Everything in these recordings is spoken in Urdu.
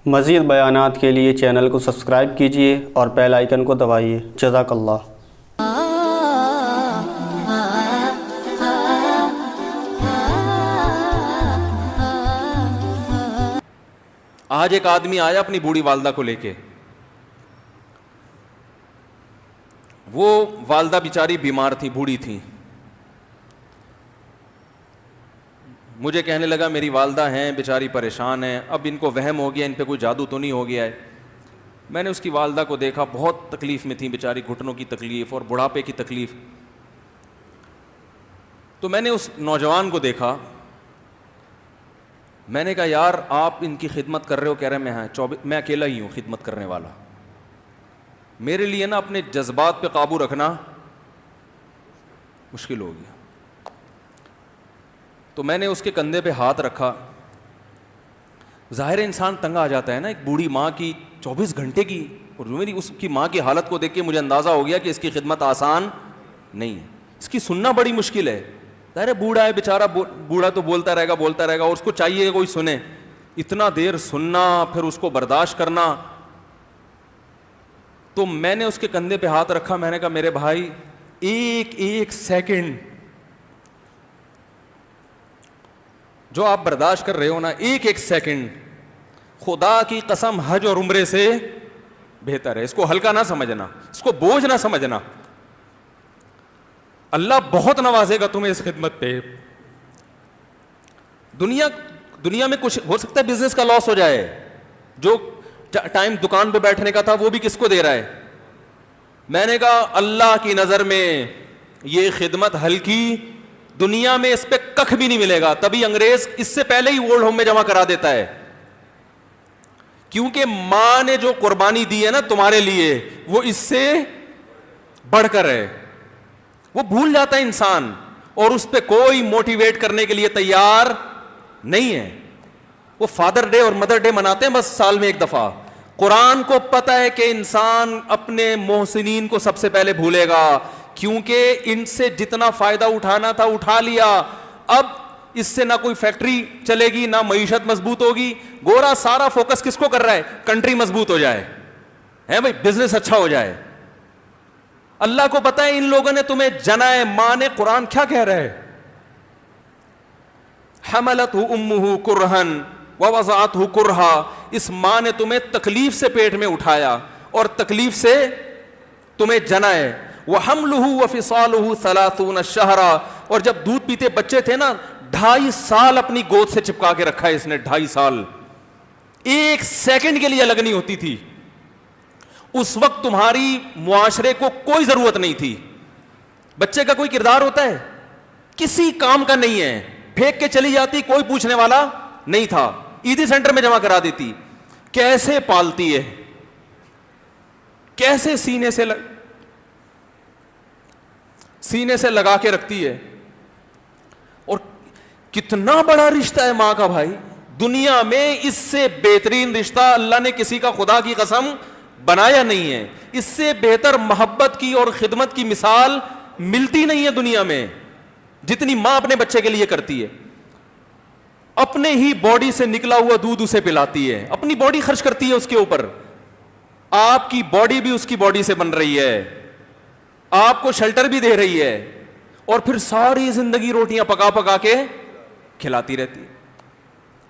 مزید بیانات کے لیے چینل کو سبسکرائب کیجیے اور بیل آئیکن کو دبائیے۔ جزاک اللہ۔ آج ایک آدمی آیا اپنی بوڑھی والدہ کو لے کے، وہ والدہ بیچاری بیمار تھی، بوڑھی تھی۔ مجھے کہنے لگا میری والدہ ہیں بیچاری پریشان ہیں، اب ان کو وہم ہو گیا، ان پہ کوئی جادو تو نہیں ہو گیا ہے۔ میں نے اس کی والدہ کو دیکھا، بہت تکلیف میں تھی بیچاری، گھٹنوں کی تکلیف اور بڑھاپے کی تکلیف۔ تو میں نے اس نوجوان کو دیکھا، میں نے کہا یار آپ ان کی خدمت کر رہے ہو؟ کہہ رہے میں اکیلا ہی ہوں خدمت کرنے والا۔ میرے لیے نا اپنے جذبات پہ قابو رکھنا مشکل ہو گیا۔ تو میں نے اس کے کندھے پہ ہاتھ رکھا۔ ظاہر انسان تنگ آ جاتا ہے نا، ایک بوڑھی ماں کی 24 گھنٹے کی، اور میری اس کی ماں کی حالت کو دیکھ کے مجھے اندازہ ہو گیا کہ اس کی خدمت آسان نہیں ہے، اس کی سننا بڑی مشکل ہے۔ ظاہر ہے بوڑھا ہے بیچارہ، بوڑھا تو بولتا رہے گا، اور اس کو چاہیے کہ کوئی سنے، اتنا دیر سننا پھر اس کو برداشت کرنا۔ تو میں نے اس کے کندھے پہ ہاتھ رکھا، میں نے کہا میرے بھائی ایک سیکنڈ جو آپ برداشت کر رہے ہو نا، ایک سیکنڈ خدا کی قسم حج اور عمرے سے بہتر ہے۔ اس کو ہلکا نہ سمجھنا، اس کو بوجھ نہ سمجھنا، اللہ بہت نوازے گا تمہیں اس خدمت پہ۔ دنیا میں کچھ ہو سکتا ہے بزنس کا لاس ہو جائے، جو ٹائم دکان پہ بیٹھنے کا تھا وہ بھی کس کو دے رہا ہے؟ میں نے کہا اللہ کی نظر میں یہ خدمت ہلکی، دنیا میں اس پہ ککھ بھی نہیں ملے گا، تبھی انگریز اس سے پہلے ہی اولڈ ہوم میں جمع کرا دیتا ہے، کیونکہ ماں نے جو قربانی دی ہے نا تمہارے لیے وہ اس سے بڑھ کر ہے۔ وہ بھول جاتا ہے انسان، اور اس پہ کوئی موٹیویٹ کرنے کے لیے تیار نہیں ہے۔ وہ فادر ڈے اور مدر ڈے مناتے ہیں بس سال میں ایک دفعہ۔ قرآن کو پتہ ہے کہ انسان اپنے محسنین کو سب سے پہلے بھولے گا، کیونکہ ان سے جتنا فائدہ اٹھانا تھا اٹھا لیا، اب اس سے نہ کوئی فیکٹری چلے گی نہ معیشت مضبوط ہوگی۔ گورا سارا فوکس کس کو کر رہا ہے؟ کنٹری مضبوط ہو جائے، ہے بھائی، بزنس اچھا ہو جائے۔ اللہ کو پتہ ہے ان لوگوں نے تمہیں جنا ہے۔ ماں نے، قرآن کیا کہہ رہا ہے؟ حملتہ امہ کرہن ووضعتہ کرہا، اس ماں نے تمہیں تکلیف سے پیٹ میں اٹھایا اور تکلیف سے تمہیں جنا ہے۔ وحملہ وفصالہ 30 شہرا، اور جب دودھ پیتے بچے تھے نا 2.5 سال اپنی گود سے چپکا کے رکھا ہے اس نے، 2.5 سال، ایک سیکنڈ کے لیے الگ نہیں ہوتی تھی۔ اس وقت تمہاری معاشرے کو کوئی ضرورت نہیں تھی۔ بچے کا کوئی کردار ہوتا ہے؟ کسی کام کا نہیں ہے، پھینک کے چلی جاتی، کوئی پوچھنے والا نہیں تھا، عیدی سینٹر میں جمع کرا دیتی۔ کیسے پالتی ہے، کیسے سینے سے لگا کے رکھتی ہے، اور کتنا بڑا رشتہ ہے ماں کا بھائی۔ دنیا میں اس سے بہترین رشتہ اللہ نے کسی کا خدا کی قسم بنایا نہیں ہے، اس سے بہتر محبت کی اور خدمت کی مثال ملتی نہیں ہے دنیا میں، جتنی ماں اپنے بچے کے لیے کرتی ہے۔ اپنے ہی باڈی سے نکلا ہوا دودھ اسے پلاتی ہے، اپنی باڈی خرچ کرتی ہے اس کے اوپر۔ آپ کی باڈی بھی اس کی باڈی سے بن رہی ہے، آپ کو شیلٹر بھی دے رہی ہے، اور پھر ساری زندگی روٹیاں پکا پکا کے کھلاتی رہتی ہے۔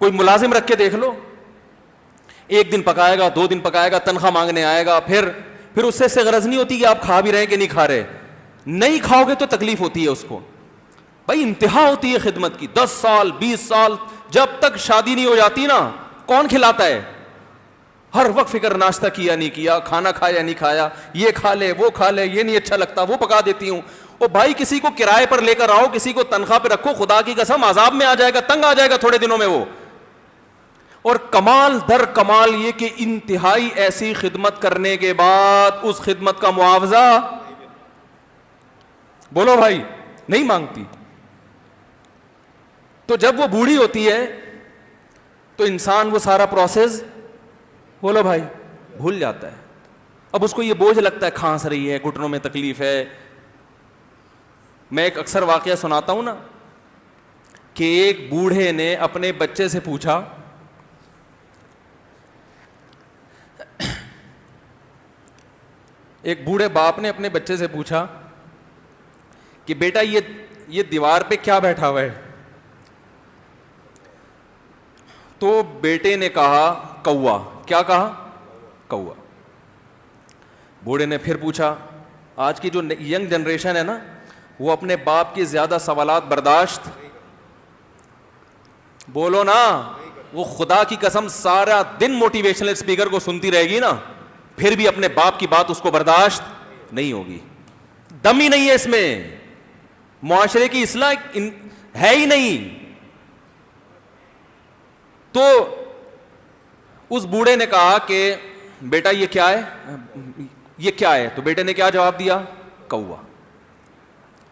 کوئی ملازم رکھ کے دیکھ لو، ایک دن پکائے گا، 2 دن پکائے گا، تنخواہ مانگنے آئے گا، پھر اس سے غرض نہیں ہوتی کہ آپ کھا بھی رہے ہیں کہ نہیں کھا رہے۔ نہیں کھاؤ گے تو تکلیف ہوتی ہے اس کو بھائی، انتہا ہوتی ہے خدمت کی۔ 10 سال 20 سال جب تک شادی نہیں ہو جاتی نا، کون کھلاتا ہے؟ ہر وقت فکر، ناشتہ کیا نہیں کیا، کھانا کھایا نہیں کھایا، یہ کھا لے وہ کھا لے، یہ نہیں اچھا لگتا وہ پکا دیتی ہوں۔ او بھائی، کسی کو کرائے پر لے کر آؤ، کسی کو تنخواہ پہ رکھو، خدا کی قسم عذاب میں آ جائے گا، تنگ آ جائے گا تھوڑے دنوں میں وہ۔ اور کمال در کمال یہ کہ انتہائی ایسی خدمت کرنے کے بعد اس خدمت کا معاوضہ، بولو بھائی، نہیں مانگتی۔ تو جب وہ بوڑھی ہوتی ہے تو انسان وہ سارا پروسیس، بولو بھائی، بھول جاتا ہے۔ اب اس کو یہ بوجھ لگتا ہے، کھانس رہی ہے، گھٹنوں میں تکلیف ہے۔ میں ایک اکثر واقعہ سناتا ہوں نا، کہ ایک بوڑھے نے اپنے بچے سے پوچھا ایک بوڑھے باپ نے اپنے بچے سے پوچھا کہ بیٹا یہ دیوار پہ کیا بیٹھا ہوا ہے؟ تو بیٹے نے کہا کوا. کیا کہا؟ کوا. بوڑھے نے پھر پوچھا. آج کی جو ینگ جنریشن ہے نا, وہ اپنے باپ کے زیادہ سوالات برداشت, بولو نا, وہ خدا کی قسم سارا دن موٹیویشنل اسپیکر کو سنتی رہے گی نا, پھر بھی اپنے باپ کی بات اس کو برداشت نہیں ہوگی. دم ہی نہیں ہے اس میں, معاشرے کی اصلاح ہے ہی نہیں. تو اس بوڑھے نے کہا کہ بیٹا یہ کیا ہے, یہ کیا ہے؟ تو بیٹے نے کیا جواب دیا؟ کوا.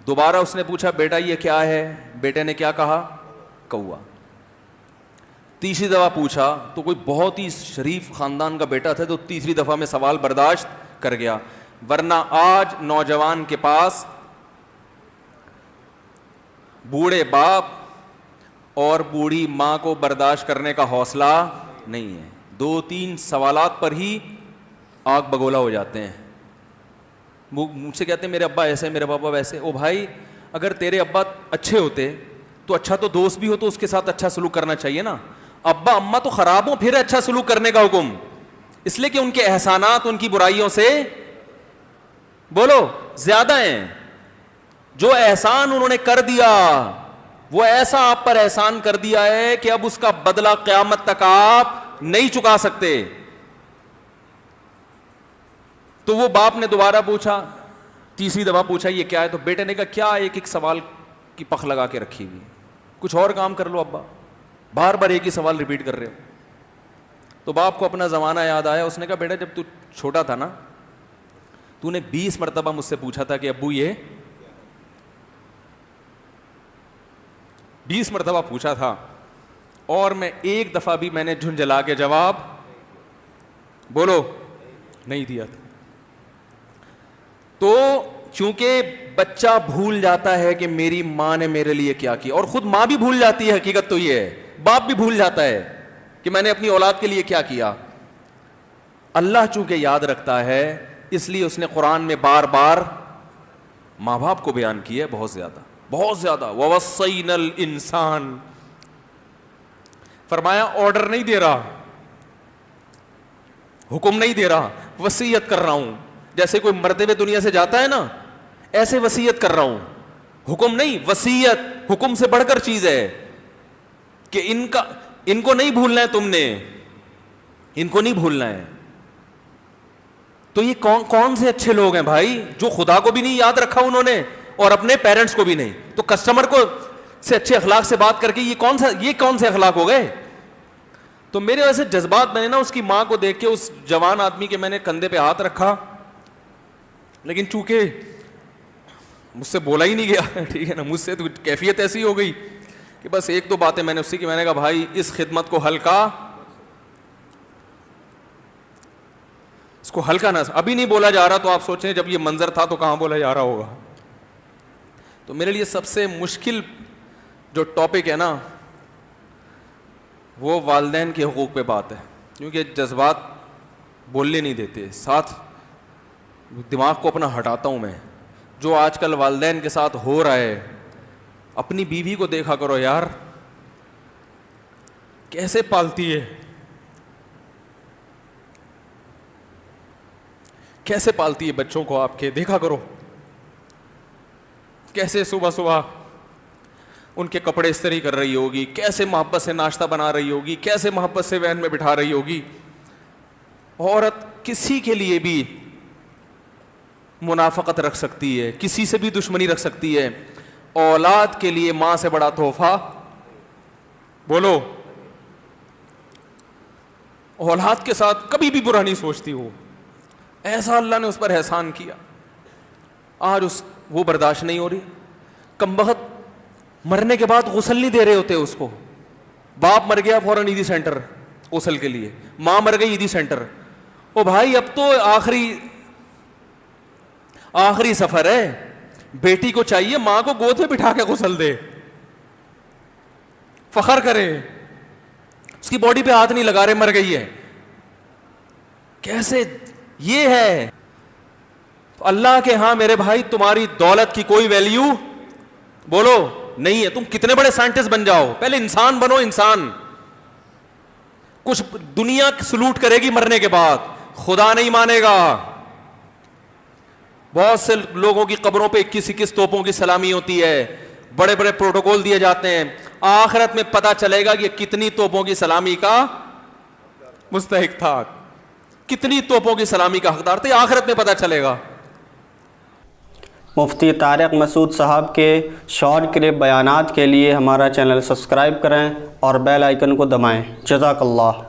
دوبارہ اس نے پوچھا بیٹا یہ کیا ہے؟ بیٹے نے کیا کہا؟ کوا. تیسری دفعہ پوچھا تو کوئی بہت ہی شریف خاندان کا بیٹا تھا, تو تیسری دفعہ میں سوال برداشت کر گیا. ورنہ آج نوجوان کے پاس بوڑھے باپ اور بوڑھی ماں کو برداشت کرنے کا حوصلہ نہیں ہے. 2-3 سوالات پر ہی آگ بگولا ہو جاتے ہیں. مجھ سے کہتے ہیں میرے ابا ایسے, میرے پاپا ویسے. او بھائی, اگر تیرے ابا اچھے ہوتے تو اچھا تو دوست بھی ہو تو اس کے ساتھ اچھا سلوک کرنا چاہیے نا. ابا اما تو خراب ہوں پھر اچھا سلوک کرنے کا حکم, اس لیے کہ ان کے احسانات ان کی برائیوں سے بولو زیادہ ہیں. جو احسان انہوں نے کر دیا وہ ایسا آپ پر احسان کر دیا ہے کہ اب اس کا بدلہ قیامت تک آپ نہیں چکا سکتے. تو وہ باپ نے دوبارہ پوچھا, تیسری دفعہ پوچھا یہ کیا ہے؟ تو بیٹے نے کہا کیا ایک سوال کی پخ لگا کے رکھی ہوئی, کچھ اور کام کر لو ابا, بار بار ایک ہی سوال ریپیٹ کر رہے ہو. تو باپ کو اپنا زمانہ یاد آیا. اس نے کہا بیٹا جب تو چھوٹا تھا نا, تو نے 20 مرتبہ مجھ سے پوچھا تھا کہ ابو یہ 20 مرتبہ پوچھا تھا, اور میں ایک دفعہ بھی میں نے جھنجھلا کے جواب بولو نہیں دیا تھا. تو چونکہ بچہ بھول جاتا ہے کہ میری ماں نے میرے لیے کیا کیا, اور خود ماں بھی بھول جاتی ہے, حقیقت تو یہ ہے, باپ بھی بھول جاتا ہے کہ میں نے اپنی اولاد کے لیے کیا کیا. اللہ چونکہ یاد رکھتا ہے اس لیے اس نے قرآن میں بار بار ماں باپ کو بیان کیا ہے, بہت زیادہ بہت زیادہ. وَوَصَّيْنَا الْإِنسَانَ, فرمایا آرڈر نہیں دے رہا, حکم نہیں دے رہا, وصیت کر رہا ہوں. جیسے کوئی مرتے ہوئے دنیا سے جاتا ہے نا, ایسے وصیت کر رہا ہوں, حکم نہیں. وصیت حکم سے بڑھ کر چیز ہے کہ ان کو نہیں بھولنا ہے, تم نے ان کو نہیں بھولنا ہے. تو یہ کون سے اچھے لوگ ہیں بھائی, جو خدا کو بھی نہیں یاد رکھا انہوں نے اور اپنے پیرنٹس کو بھی نہیں. تو کسٹمر کو سے اچھے اخلاق سے بات کر کے یہ کون سے اخلاق ہو گئے؟ تو میرے ویسے جذبات میں نے نا اس کی ماں کو دیکھ کے, اس جوان آدمی کے میں نے کندھے پہ ہاتھ رکھا, لیکن چونکہ مجھ سے بولا ہی نہیں گیا, ٹھیک ہے نا, مجھ سے تو کیفیت ایسی ہو گئی کہ بس 1-2 باتیں میں نے اسی کی, میں نے کہا بھائی اس خدمت کو ہلکا, اس کو ہلکا نہ, ابھی نہیں بولا جا رہا تو آپ سوچیں جب یہ منظر تھا تو کہاں بولا جا رہا ہوگا. تو میرے لیے سب سے مشکل جو ٹاپک ہے نا وہ والدین کے حقوق پہ بات ہے, کیونکہ جذبات بولنے نہیں دیتے, ساتھ دماغ کو اپنا ہٹاتا ہوں میں. جو آج کل والدین کے ساتھ ہو رہا ہے, اپنی بیوی کو دیکھا کرو یار, کیسے پالتی ہے, کیسے پالتی ہے بچوں کو آپ کے, دیکھا کرو کیسے صبح صبح ان کے کپڑے استری کر رہی ہوگی, کیسے محبت سے ناشتہ بنا رہی ہوگی, کیسے محبت سے وین میں بٹھا رہی ہوگی. عورت کسی کے لیے بھی منافقت رکھ سکتی ہے, کسی سے بھی دشمنی رکھ سکتی ہے. اولاد کے لیے ماں سے بڑا تحفہ بولو, اولاد کے ساتھ کبھی بھی برا نہیں سوچتی وہ, ایسا اللہ نے اس پر احسان کیا. آج وہ برداشت نہیں ہو رہی. کمبخت مرنے کے بعد غسل نہیں دے رہے ہوتے اس کو, باپ مر گیا فوراً عیدی سینٹر غسل کے لیے, ماں مر گئی عیدی سینٹر. او بھائی اب تو آخری سفر ہے, بیٹی کو چاہیے ماں کو گود میں بٹھا کے غسل دے, فخر کرے, اس کی باڈی پہ ہاتھ نہیں لگا رہے, مر گئی ہے. کیسے یہ ہے تو اللہ کے ہاں میرے بھائی تمہاری دولت کی کوئی ویلیو بولو نہیں ہے. تم کتنے بڑے سائنٹسٹ بن جاؤ, پہلے انسان بنو. انسان کچھ دنیا سلوٹ کرے گی مرنے کے بعد, خدا نہیں مانے گا. بہت سے لوگوں کی قبروں پہ 21 توپوں کی سلامی ہوتی ہے, بڑے بڑے پروٹوکول دیے جاتے ہیں. آخرت میں پتا چلے گا کہ کتنی توپوں کی سلامی کا مستحق تھا, کتنی توپوں کی سلامی کا حقدار تھے, آخرت میں پتا چلے گا. مفتی طارق مسعود صاحب کے شارٹ کلپ بیانات کے لیے ہمارا چینل سبسکرائب کریں اور بیل آئیکن کو دبائیں. جزاک اللہ.